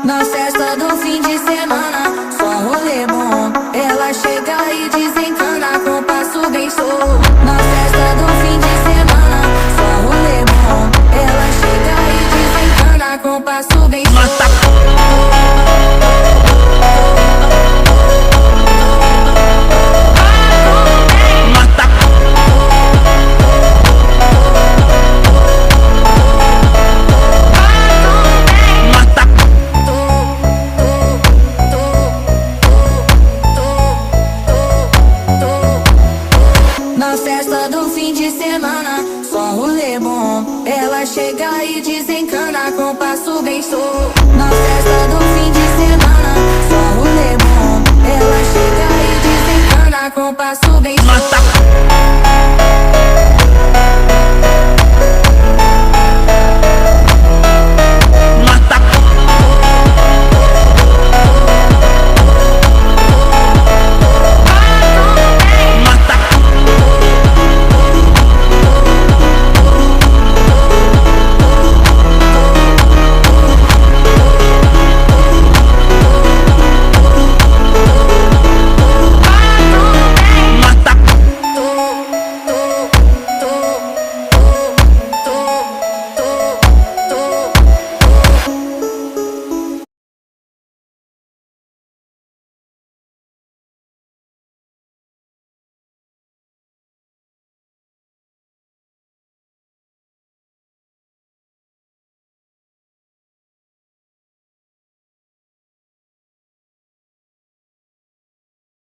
Na festa do fim de semana, só rolê bom. Ela chega e desencana com passo bem show. Na festa do